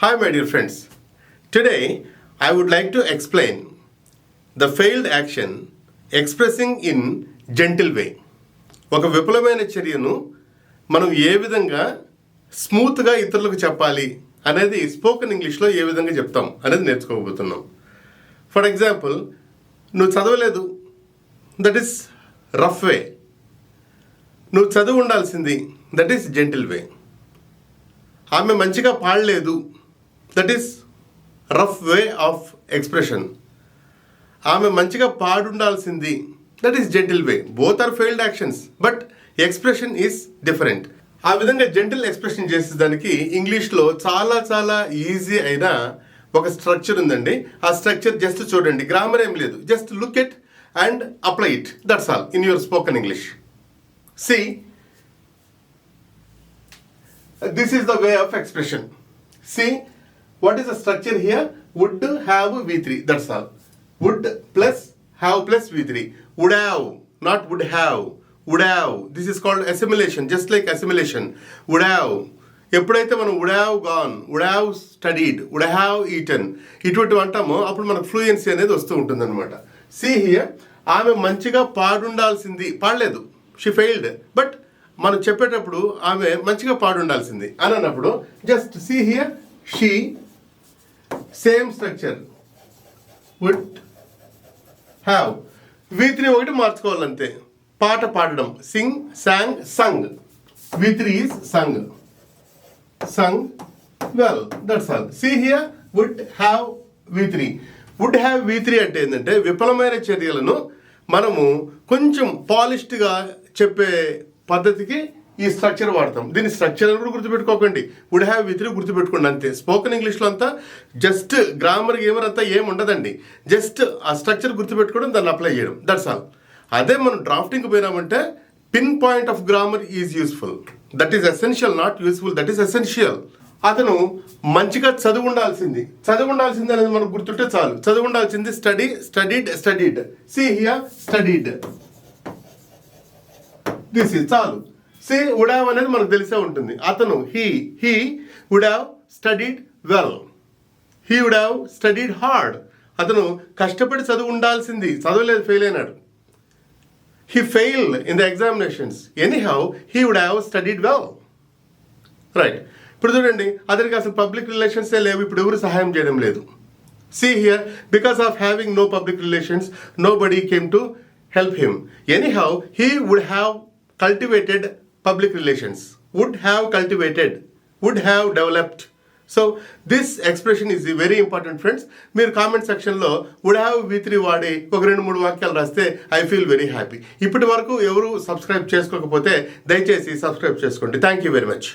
Hi my dear friends. Today I would like to explain the failed action expressing in gentle way. ఒక విఫలమైన చర్యను మనం ఏ విధంగా స్మూత్గా ఇతరులకు చెప్పాలి అనేది స్పోకెన్ ఇంగ్లీష్లో ఏ విధంగా చెప్తాం అనేది నేర్చుకోబోతున్నాం. ఫర్ ఎగ్జాంపుల్, నువ్వు చదవలేదు, దట్ ఈస్ రఫ్ వే. నువ్వు చదువు ఉండాల్సింది, దట్ ఈస్ జెంటిల్ వే. ఆమె మంచిగా పాడలేదు, that is rough way of expression. ఆమె మంచిగా పాడుండాల్సింది, that is gentle way. Both are failed actions, but expression is different. ఆ విధంగా జెంటిల్ ఎక్స్ప్రెషన్ చేసేదానికి ఇంగ్లీష్లో చాలా చాలా ఈజీ అయిన ఒక స్ట్రక్చర్ ఉందండి. ఆ స్ట్రక్చర్ జస్ట్ చూడండి, గ్రామర్ ఏం లేదు, just look at and apply it, that's all in your spoken English. See, this is the way of expression. See, what is the structure here? Would have V3, that's all. Would plus have plus V3. Would have, not would have. Would have. This is called assimilation, just like assimilation. Would have. ఎప్పుడైతే మనం would have gone, would have studied, would have eaten ఇటువంటి అంటామో అప్పుడు మనకు fluency అనేది వస్తూ ఉంటుంది అనమాట. See here, ఆమె మంచిగా పాడుండాల్సింది, పాడలేదు, షీ ఫెయిల్డ్. బట్ మనం చెప్పేటప్పుడు ఆమె మంచిగా పాడుండాల్సింది అని అన్నప్పుడు just see here, she, same structure, would have. V3 ఒకటి మార్చుకోవాలంతే. పాట పాడడం, sing, song, sung. V3 is sung, sung well, that's all. See here, would have V3. Would have V3 అంటే ఏంటంటే విఫలమైన చర్యలను మనము కొంచెం పాలిష్డ్గా చెప్పే పద్ధతికి ఈ స్ట్రక్చర్ వాడతాం. దీని స్ట్రక్చర్ అని కూడా గుర్తుపెట్టుకోకండి, వుడ్ హ్యావ్ V3 గుర్తుపెట్టుకోండి అంతే. స్పోకెన్ ఇంగ్లీష్లో అంతా జస్ట్ గ్రామర్ గేమర్ అంతా ఏం ఉండదండి, జస్ట్ ఆ స్ట్రక్చర్ గుర్తుపెట్టుకోవడం, దాన్ని అప్లై చేయడం, దట్స్ ఆల్. అదే మనం డ్రాఫ్టింగ్ పోయినామంటే pin point of grammar is useful, that is essential, not useful, that is essential. అతను మంచిగా చదువు ఉండాల్సింది అనేది మనకు గుర్తుంటే చాలు. చదువు ఉండాల్సింది study, studied, studied. See here, studied, this is చాలు. సీ వుడ్ హ్యావ్ అనేది మనకు తెలిసే ఉంటుంది. అతను he would have studied well, he would have studied hard. అతను కష్టపడి చదువు ఉండాల్సింది, చదవలేదు, ఫెయిల్ అయినాడు. He failed in the examinations, anyhow he would have studied well, right. ఇప్పుడు చూడండి, అతనికి అసలు పబ్లిక్ రిలేషన్సే లేవు, ఇప్పుడు ఎవరు సహాయం చేయడం లేదు. See here, because of having no public relations, nobody came to help him. Anyhow, he would have cultivated public relations. Would have cultivated, would have developed. So, this expression is very important, friends. మీరు comment సెక్షన్లో would have V3 వాడి ఒక 2-3 వాక్యాలు రాస్తే I feel very happy. ఇప్పటి వరకు ఎవరు subscribe చేసుకోకపోతే దయచేసి సబ్స్క్రైబ్ చేసుకోండి. Thank you very much.